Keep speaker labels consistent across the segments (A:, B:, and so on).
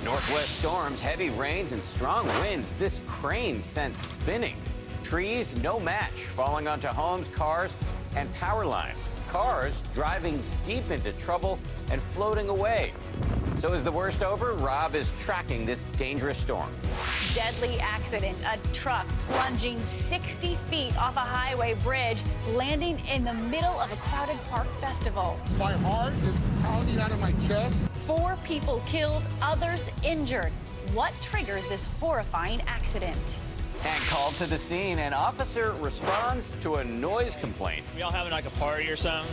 A: Northwest storms, heavy rains, and strong winds. This crane sent spinning. Trees, no match, falling onto homes, cars, and power lines. Cars driving deep into trouble and floating away. So is the worst over? Rob is tracking this dangerous storm.
B: Deadly accident. A truck plunging 60 feet off a highway bridge, landing in the middle of a crowded park festival.
C: My heart is pounding out of my chest.
B: 4 people killed, others injured. What triggered this horrifying accident?
A: And called to the scene, an officer responds to a noise complaint.
D: We all having like a party or something?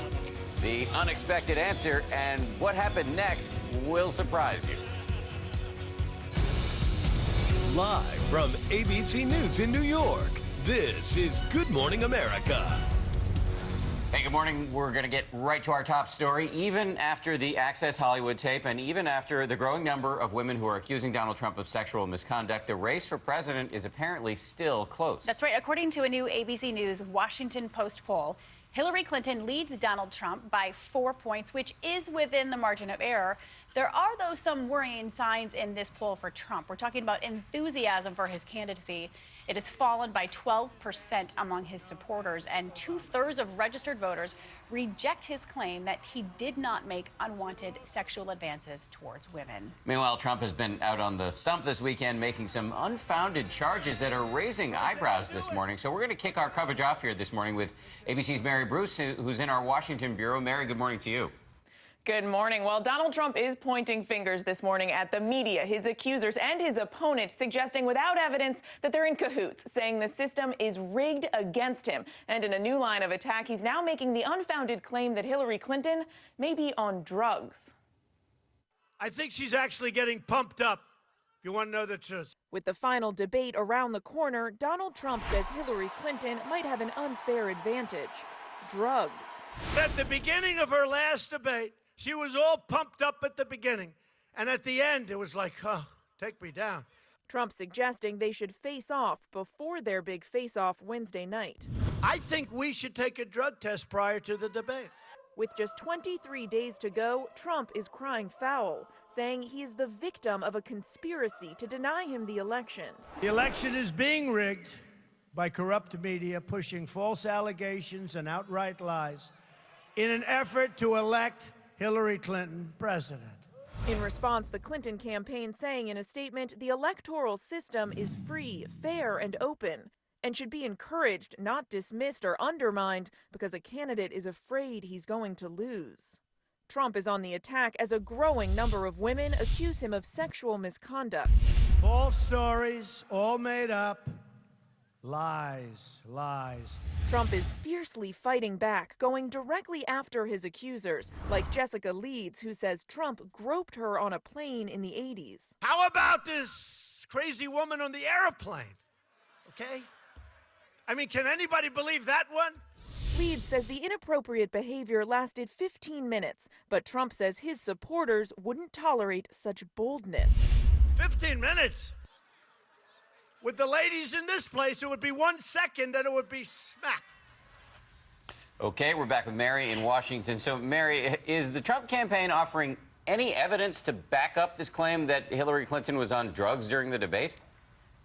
A: The unexpected answer and what happened next will surprise you.
E: Live from ABC News in New York, this is Good Morning America.
A: Hey, good morning. We're going to get right to our top story. Even after the Access Hollywood tape and even after the growing number of women who are accusing Donald Trump of sexual misconduct, the race for president is apparently still close.
B: That's right. According to a new ABC News Washington Post poll, Hillary Clinton leads Donald Trump by 4 points, which is within the margin of error. There are, though, some worrying signs in this poll for Trump. We're talking about enthusiasm for his candidacy. It has fallen by 12% among his supporters, and 2/3 of registered voters reject his claim that he did not make unwanted sexual advances towards women.
A: Meanwhile, Trump has been out on the stump this weekend making some unfounded charges that are raising eyebrows this morning. So we're going to kick our coverage off here this morning with ABC's Mary Bruce, who's in our Washington bureau. Mary, good morning to you.
F: Good morning. Well, Donald Trump is pointing fingers this morning at the media, his accusers, and his opponents, suggesting without evidence that they're in cahoots, saying the system is rigged against him. And in a new line of attack, he's now making the unfounded claim that Hillary Clinton may be on drugs.
G: I think she's actually getting pumped up, if you want to know the truth.
F: With the final debate around the corner, Donald Trump says Hillary Clinton might have an unfair advantage: drugs.
G: At the beginning of her last debate, she was all pumped up at the beginning. And at the end, it was like, oh, take me down.
F: Trump suggesting they should face off before their big face-off Wednesday night.
G: I think we should take a drug test prior to the debate.
F: With just 23 days to go, Trump is crying foul, saying he is the victim of a conspiracy to deny him the election.
G: The election is being rigged by corrupt media pushing false allegations and outright lies in an effort to elect Hillary Clinton president.
F: In response, the Clinton campaign saying in a statement, the electoral system is free, fair, and open, and should be encouraged, not dismissed or undermined, because a candidate is afraid he's going to lose. Trump is on the attack as a growing number of women accuse him of sexual misconduct.
G: False stories, all made up. Lies, lies.
F: Trump is fiercely fighting back, going directly after his accusers, like Jessica Leeds, who says Trump groped her on a plane in the 80s.
G: How about this crazy woman on the airplane? Okay? I mean, can anybody believe that one?
F: Leeds says the inappropriate behavior lasted 15 minutes, but Trump says his supporters wouldn't tolerate such boldness.
G: 15 minutes? With the ladies in this place, it would be 1 second and it would be smack.
A: Okay, we're back with Mary in Washington. So, Mary, is the Trump campaign offering any evidence to back up this claim that Hillary Clinton was on drugs during the debate?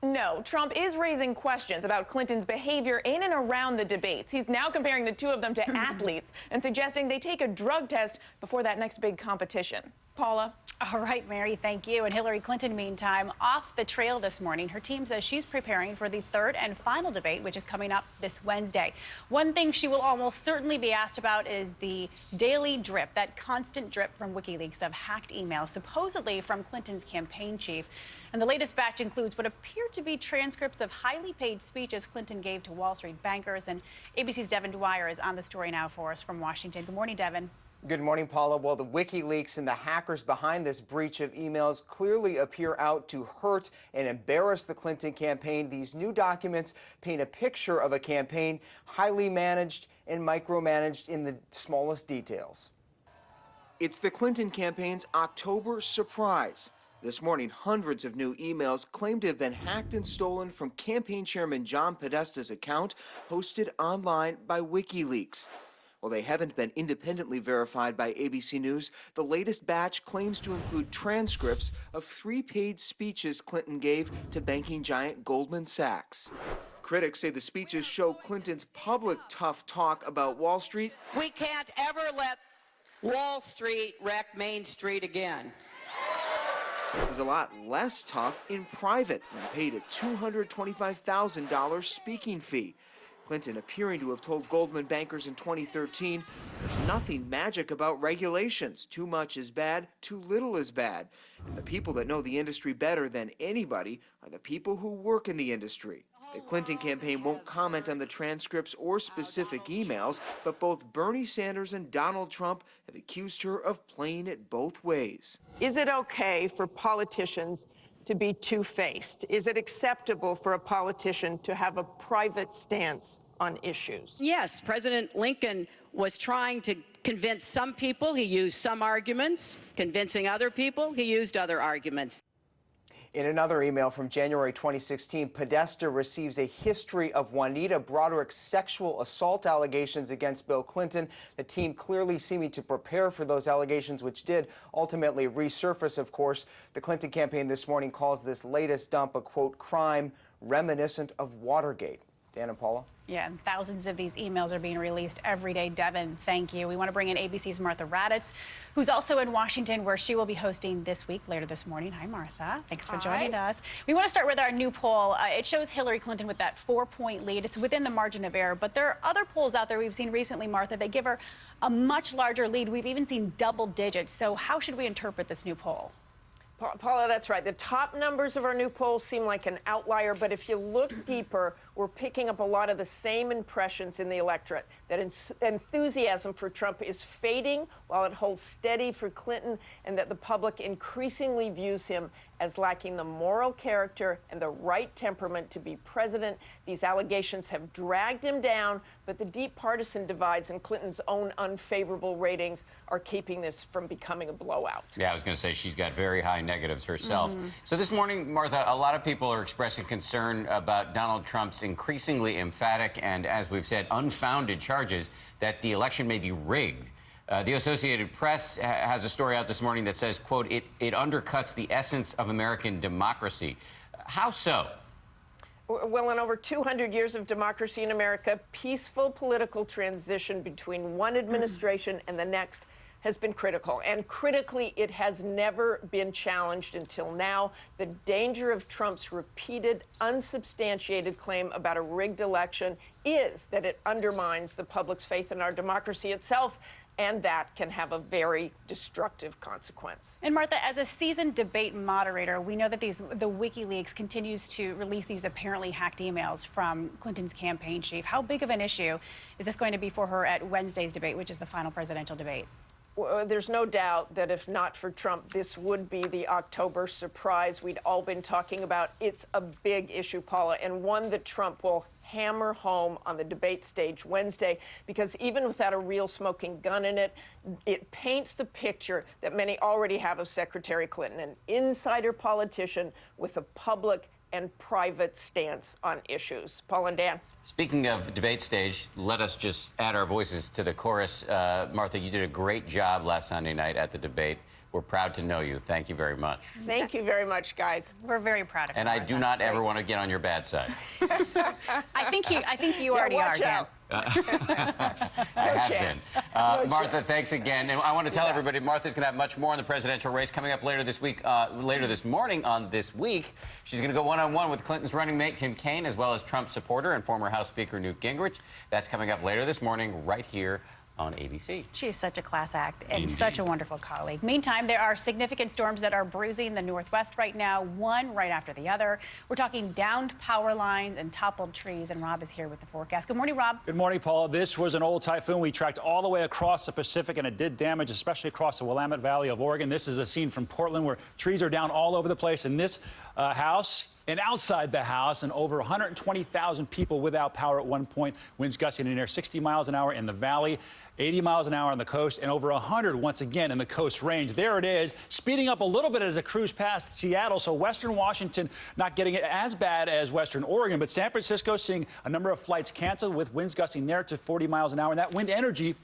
F: No, Trump is raising questions about Clinton's behavior in and around the debates. He's now comparing the two of them to athletes and suggesting they take a drug test before that next big competition. Paula?
B: All right, Mary, thank you. And Hillary Clinton, meantime, off the trail this morning. Her team says she's preparing for the third and final debate, which is coming up this Wednesday. One thing she will almost certainly be asked about is the daily drip, that constant drip from WikiLeaks of hacked emails, supposedly from Clinton's campaign chief. And the latest batch includes what appear to be transcripts of highly paid speeches Clinton gave to Wall Street bankers. And ABC's Devin Dwyer is on the story now for us from Washington. Good morning, Devin.
H: Good morning, Paula. Well, the WikiLeaks and the hackers behind this breach of emails clearly appear out to hurt and embarrass the Clinton campaign. These new documents paint a picture of a campaign highly managed and micromanaged in the smallest details. It's the Clinton campaign's October surprise. This morning, hundreds of new emails claimed to have been hacked and stolen from campaign chairman John Podesta's account, hosted online by WikiLeaks. While they haven't been independently verified by ABC News, the latest batch claims to include transcripts of 3 paid speeches Clinton gave to banking giant Goldman Sachs. Critics say the speeches show Clinton's public tough talk about Wall Street.
D: We can't ever let Wall Street wreck Main Street again.
H: Is a lot less tough in private when paid a $225,000 speaking fee. Clinton appearing to have told Goldman bankers in 2013, there's nothing magic about regulations. Too much is bad, too little is bad. And the people that know the industry better than anybody are the people who work in the industry. The Clinton campaign won't comment on the transcripts or specific emails, but both Bernie Sanders and Donald Trump have accused her of playing it both ways.
I: Is it okay for politicians to be two-faced? Is it acceptable for a politician to have a private stance on issues?
D: Yes, President Lincoln was trying to convince some people. He used some arguments. Convincing other people, he used other arguments.
H: In another email from January 2016, Podesta receives a history of Juanita Broderick's sexual assault allegations against Bill Clinton. The team clearly seeming to prepare for those allegations, which did ultimately resurface, of course. The Clinton campaign this morning calls this latest dump a, quote, crime reminiscent of Watergate. Dan and Paula?
B: Yeah, and thousands of these emails are being released every day. Devin, thank you. We want to bring in ABC's Martha Raddatz, who's also in Washington, where she will be hosting This Week later this morning. Hi, Martha. Thanks for joining us. We want to start with our new poll. It shows Hillary Clinton with that 4-point lead. It's within the margin of error, but there are other polls out there we've seen recently, Martha, that give her a much larger lead. We've even seen double digits. So how should we interpret this new poll?
I: Paula, that's right. The top numbers of our new polls seem like an outlier, but if you look deeper, we're picking up a lot of the same impressions in the electorate, that enthusiasm for Trump is fading while it holds steady for Clinton, and that the public increasingly views him as lacking the moral character and the right temperament to be president. These allegations have dragged him down, but the deep partisan divides and Clinton's own unfavorable ratings are keeping this from becoming a blowout.
A: Yeah, I was going to say she's got very high negatives herself. So this morning, Martha, a lot of people are expressing concern about Donald Trump's increasingly emphatic and, as we've said, unfounded charges that the election may be rigged. The Associated Press has a story out this morning that says, quote, it undercuts the essence of American democracy. How so?
I: Well, in over 200 years of democracy in America, peaceful political transition between one administration and the next has been critical. And critically, it has never been challenged until now. The danger of Trump's repeated, unsubstantiated claim about a rigged election is that it undermines the public's faith in our democracy itself, and that can have a very destructive consequence.
B: And Martha, as a seasoned debate moderator, we know that the WikiLeaks continues to release these apparently hacked emails from Clinton's campaign chief. How big of an issue is this going to be for her at Wednesday's debate, which is the final presidential debate?
I: Well, there's no doubt that if not for Trump, this would be the October surprise we'd all been talking about. It's a big issue, Paula, and one that Trump will hammer home on the debate stage Wednesday, because even without a real smoking gun in it, it paints the picture that many already have of Secretary Clinton, an insider politician with a public and private stance on issues. Paul and Dan.
A: Speaking of debate stage, let us just add our voices to the chorus. Martha, you did a great job last Sunday night at the debate. We're proud to know you. Thank you very much.
I: Thank you very much, guys.
B: We're very proud of you.
A: And I do not ever want to get on your bad side.
B: I think you already are, Dan.
A: I have been. Martha, thanks again. And I want to tell everybody, Martha's going to have much more on the presidential race coming up later this week, later this morning on This Week. She's going to go one-on-one with Clinton's running mate, Tim Kaine, as well as Trump supporter and former House Speaker Newt Gingrich. That's coming up later this morning right here on ABC.
B: She is such a class act and
A: Indeed.
B: such a wonderful colleague. Meantime, there are significant storms that are bruising the Northwest right now, one right after the other. We're talking downed power lines and toppled trees, and Rob is here with the forecast. Good morning, Rob.
J: Good morning, Paula. This was an old typhoon. We tracked all the way across the Pacific, and it did damage, especially across the Willamette Valley of Oregon. This is a scene from Portland where trees are down all over the place. In this house and outside the house, and over 120,000 people without power at one point. Winds gusting in near 60 miles an hour in the valley, 80 miles an hour on the coast, and over 100 once again in the Coast Range. There it is, speeding up a little bit as it cruised past Seattle. So Western Washington not getting it as bad as Western Oregon, but San Francisco seeing a number of flights canceled with winds gusting there to 40 miles an hour. And that wind energy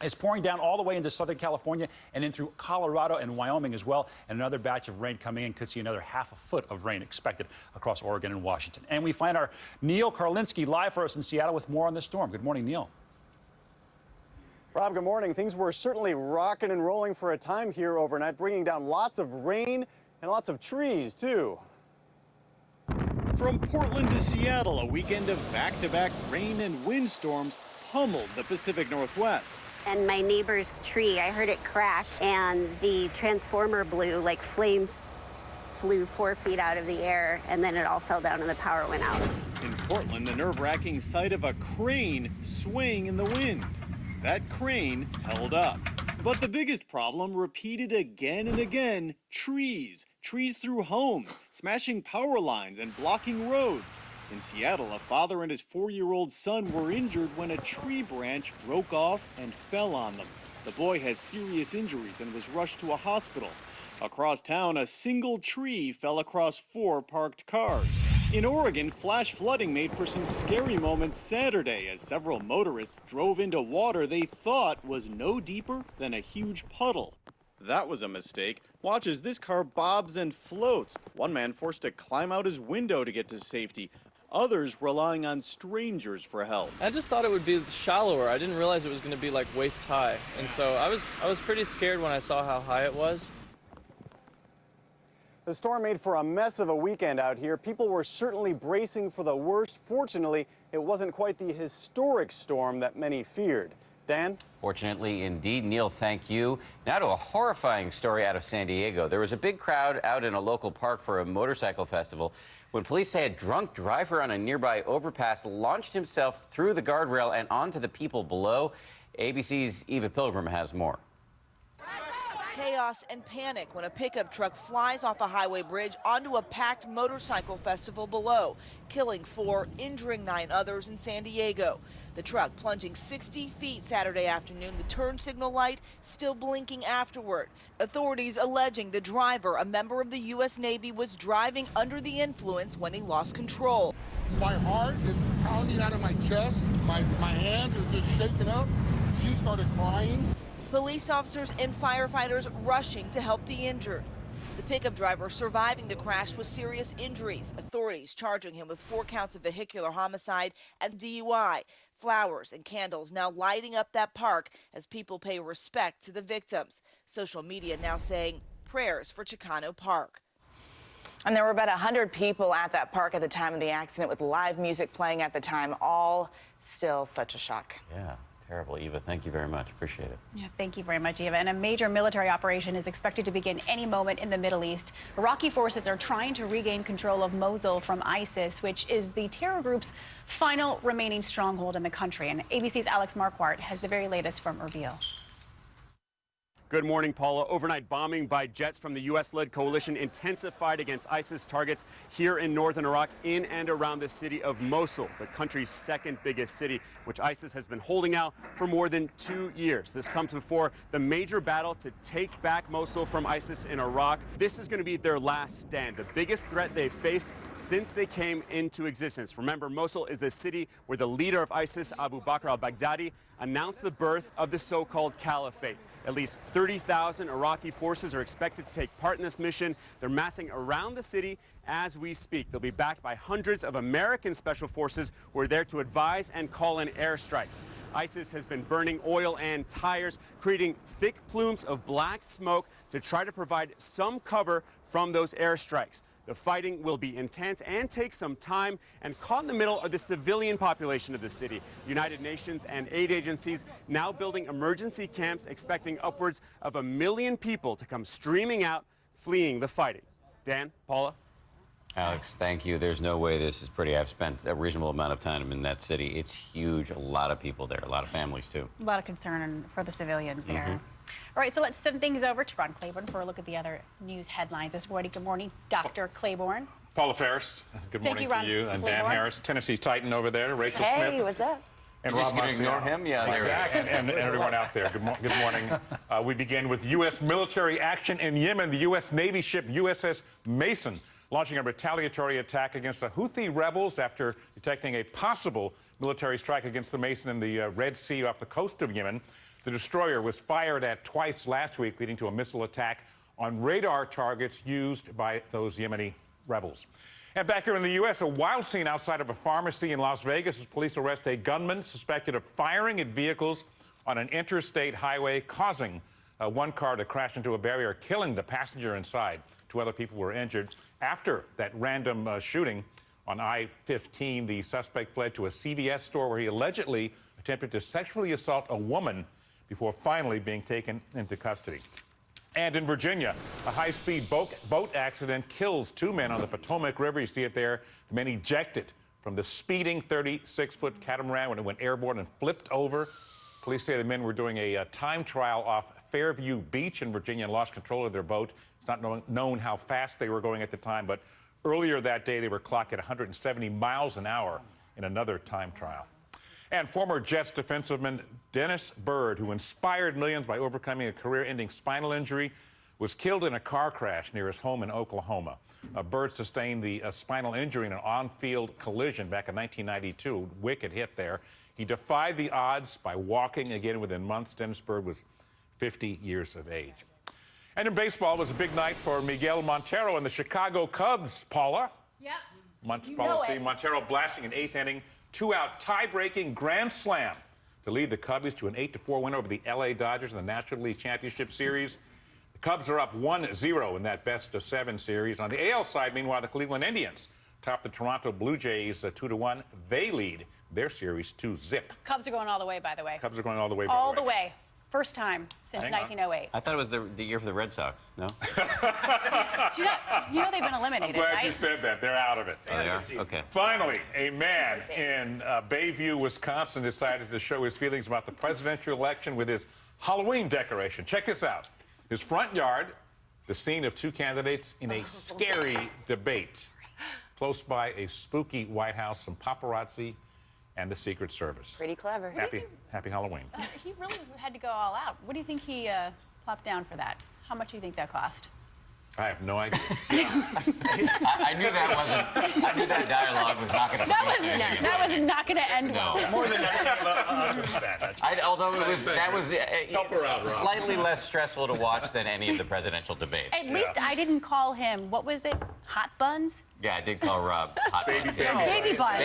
J: is pouring down all the way into Southern California and in through Colorado and Wyoming as well. And another batch of rain coming in. Could see another ½ foot of rain expected across Oregon and Washington. And we find our Neil Karlinski live for us in Seattle with more on the storm. Good morning, Neil.
K: Rob, good morning. Things were certainly rocking and rolling for a time here overnight, bringing down lots of rain and lots of trees, too.
L: From Portland to Seattle, a weekend of back-to-back rain and windstorms pummeled the Pacific Northwest.
M: And my neighbor's tree, I heard it crack, and the transformer blew, like flames flew 4 feet out of the air, and then it all fell down and the power went out.
L: In Portland, the nerve-wracking sight of a crane swaying in the wind. That crane held up. But the biggest problem, repeated again and again, trees. Trees through homes, smashing power lines and blocking roads. In Seattle, a father and his 4-year-old son were injured when a tree branch broke off and fell on them. The boy has serious injuries and was rushed to a hospital. Across town, a single tree fell across 4 parked cars. In Oregon, flash flooding made for some scary moments Saturday as several motorists drove into water they thought was no deeper than a huge puddle. That was a mistake. Watch as this car bobs and floats. One man forced to climb out his window to get to safety. Others relying on strangers for help.
N: I just thought it would be shallower. I didn't realize it was going to be like waist high. And so I was pretty scared when I saw how high it was.
K: The storm made for a mess of a weekend out here. People were certainly bracing for the worst. Fortunately, it wasn't quite the historic storm that many feared. Dan?
A: Fortunately, indeed. Neil, thank you. Now to a horrifying story out of San Diego. There was a big crowd out in a local park for a motorcycle festival when police say a drunk driver on a nearby overpass launched himself through the guardrail and onto the people below. ABC's Eva Pilgrim has more.
O: Chaos and panic when a pickup truck flies off a highway bridge onto a packed motorcycle festival below, killing 4, injuring 9 others in San Diego. The truck plunging 60 feet Saturday afternoon, the turn signal light still blinking afterward. Authorities alleging the driver, a member of the U.S. Navy, was driving under the influence when he lost control.
C: My heart is pounding out of my chest. My hands are just shaking up. She started crying.
O: Police officers and firefighters rushing to help the injured. The pickup driver surviving the crash with serious injuries. Authorities charging him with 4 counts of vehicular homicide and DUI. Flowers and candles now lighting up that park as people pay respect to the victims. Social media now saying prayers for Chicano Park.
P: And there were about 100 people at that park at the time of the accident with live music playing at the time. All still such a shock.
A: Yeah. Terrible, Eva. Thank you very much. Appreciate it.
B: Yeah, thank you very much, Eva. And a major military operation is expected to begin any moment in the Middle East. Iraqi forces are trying to regain control of Mosul from ISIS, which is the terror group's final remaining stronghold in the country. And ABC's Alex Marquardt has the very latest from Erbil.
Q: Good morning, Paula. Overnight bombing by jets from the U.S.-led coalition intensified against ISIS targets here in northern Iraq, in and around the city of Mosul, the country's second biggest city, which ISIS has been holding out for more than 2 years. This comes before the major battle to take back Mosul from ISIS in Iraq. This is going to be their last stand, the biggest threat they've faced since they came into existence. Remember, Mosul is the city where the leader of ISIS, Abu Bakr al-Baghdadi, announced the birth of the so-called caliphate. At least 30,000 Iraqi forces are expected to take part in this mission. They're massing around the city as we speak. They'll be backed by hundreds of American special forces who are there to advise and call in airstrikes. ISIS has been burning oil and tires, creating thick plumes of black smoke to try to provide some cover from those airstrikes. The fighting will be intense and take some time, and caught in the middle are the civilian population of the city. United Nations and aid agencies now building emergency camps, expecting upwards of 1 million people to come streaming out, fleeing the fighting. Dan, Paula?
A: Alex, thank you. There's no way this is pretty. I've spent a reasonable amount of time in that city. It's huge. A lot of people there, a lot of families, too.
B: A lot of concern for the civilians there. All right, so let's send things over to Ron Claiborne for a look at the other news headlines this morning. Good morning, Dr. Claiborne.
R: Paula Ferris, good morning to you. And Dan Harris, Tennessee Titan over there. Rachel Smith.
P: Hey, what's up?
R: And
A: You're
R: Rob
A: just going to ignore him? Yeah,
R: exactly. And everyone out there. Good morning. We begin with U.S. military action in Yemen. The U.S. Navy ship USS Mason launching a retaliatory attack against the Houthi rebels after detecting a possible military strike against the Mason in the Red Sea off the coast of Yemen. The destroyer was fired at twice last week, leading to a missile attack on radar targets used by those Yemeni rebels. And back here in the U.S., a wild scene outside of a pharmacy in Las Vegas as police arrest a gunman suspected of firing at vehicles on an interstate highway, causing one car to crash into a barrier, killing the passenger inside. 2 other people were injured. After that random shooting on I-15, the suspect fled to a CVS store where he allegedly attempted to sexually assault a woman before finally being taken into custody. And in Virginia, a high-speed boat accident kills 2 men on the Potomac River. You see it there. The men ejected from the speeding 36-foot catamaran when it went airborne and flipped over. Police say the men were doing a time trial off Fairview Beach in Virginia and lost control of their boat. It's not known how fast they were going at the time, but earlier that day they were clocked at 170 miles an hour in another time trial. And former Jets defenseman Dennis Byrd, who inspired millions by overcoming a career-ending spinal injury, was killed in a car crash near his home in Oklahoma. Byrd sustained the spinal injury in an on-field collision back in 1992. Wicked hit there. He defied the odds by walking again within months. Dennis Byrd was 50 years of age. And in baseball, it was a big night for Miguel Montero and the Chicago Cubs. Paula?
B: Yep.
R: Paula's team. Montero blasting an 8th inning, 2-out tie-breaking grand slam to lead the Cubbies to an 8-4 win over the LA Dodgers in the National League Championship Series. The Cubs are up 1-0 in that best-of-7 series. On the AL side, meanwhile, the Cleveland Indians top the Toronto Blue Jays 2-1. They lead their series 2-0.
B: Cubs are going all the way, by the way.
R: Cubs are going all the way.
B: All the way. First time since 1908.
A: I thought it was the year for the Red Sox. No?
B: Do you know they've been eliminated,
R: I'm glad
B: right?
R: you said that. They're out of it.
A: Oh, they are? Okay.
R: Finally, a man in Bayview, Wisconsin, decided to show his feelings about the presidential election with his Halloween decoration. Check this out. His front yard, the scene of 2 candidates in a scary debate. Close by a spooky White House, some paparazzi, and the Secret Service.
S: Pretty clever.
R: Happy Halloween.
B: He really had to go all out. What do you think he plopped down for that? How much do you think that cost?
R: I have no idea.
A: I knew that dialogue was not going to.
B: That was not going to end well.
J: More than that was spent.
A: Although that was slightly less stressful to watch than any of the presidential debates.
B: At least I didn't call him. What was it? Hot buns?
A: Yeah, I did call Rob hot buns.
B: Baby buns.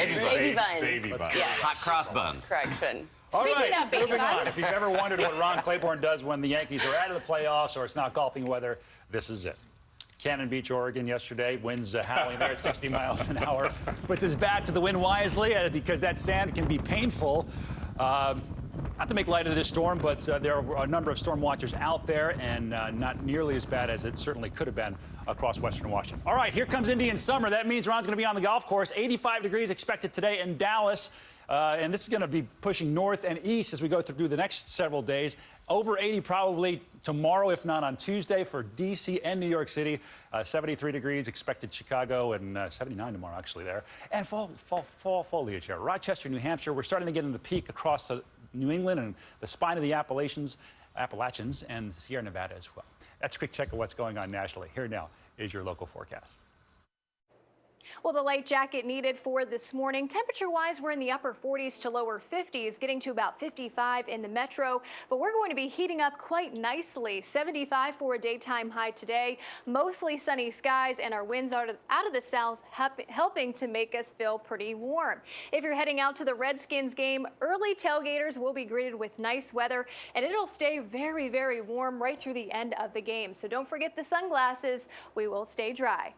S: Baby buns.
A: Yeah, hot cross buns.
S: Correction.
J: All
B: Speaking
J: right,
B: of baby
J: moving on.
B: buns.
J: If you've ever wondered what Ron Claiborne does when the Yankees are out of the playoffs or it's not golfing weather, this is it. Cannon Beach, Oregon yesterday, winds howling there at 60 miles an hour. Puts his back to the wind wisely because that sand can be painful. Not to make light of this storm, but there are a number of storm watchers out there and not nearly as bad as it certainly could have been across western Washington. All right, here comes Indian summer. That means Ron's going to be on the golf course. 85 degrees expected today in Dallas. And this is going to be pushing north and east as we go through the next several days. Over 80 probably tomorrow, if not on Tuesday, for D.C. and New York City. 73 degrees expected Chicago and 79 tomorrow, actually, there. And fall foliage here. Rochester, New Hampshire, we're starting to get into the peak across New England and the spine of the Appalachians and Sierra Nevada as well. That's a quick check of what's going on nationally. Here now is your local forecast.
T: Well, the light jacket needed for this morning. Temperature-wise, we're in the upper 40s to lower 50s, getting to about 55 in the metro. But we're going to be heating up quite nicely. 75 for a daytime high today. Mostly sunny skies and our winds out of the south helping to make us feel pretty warm. If you're heading out to the Redskins game, early tailgaters will be greeted with nice weather, and it'll stay very, very warm right through the end of the game. So don't forget the sunglasses. We will stay dry.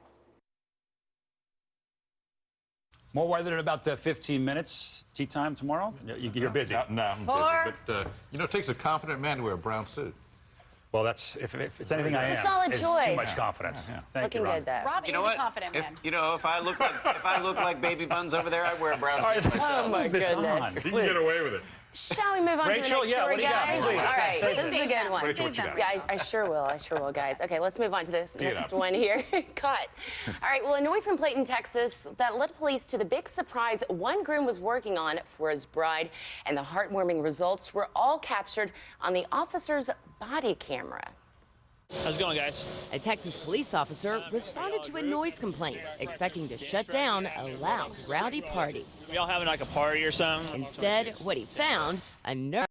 J: More weather in about 15 minutes. Tea time tomorrow? You're busy.
R: No, I'm busy. But, it takes a confident man to wear a brown suit.
J: Well, that's if it's anything I am.
S: It's a solid
J: it's
S: choice.
J: Too much confidence. Yeah. Thank
S: Looking
J: you, Ron.
S: good, though.
B: Rob is a confident man.
A: If I look like baby buns over there, I'd wear a brown suit myself.
S: Oh, my goodness.
R: You can get away with it.
S: Shall we move on
J: Rachel,
S: to the next story,
J: what do you got?
S: guys?
J: Please.
S: All right,
J: Save
S: this is a good one.
R: Rachel, what you got?
S: Yeah, I sure will, guys. Okay, let's move on to this
R: Tee it
S: next
R: up.
S: one here. Cut. All right, well, a noise complaint in Texas that led police to the big surprise one groom was working on for his bride, and the heartwarming results were all captured on the officer's body camera.
U: How's it going, guys?
V: A Texas police officer responded to a noise complaint, expecting to shut down a loud, rowdy party.
U: We all having like a party or something?
V: Instead, what he found, a nerve.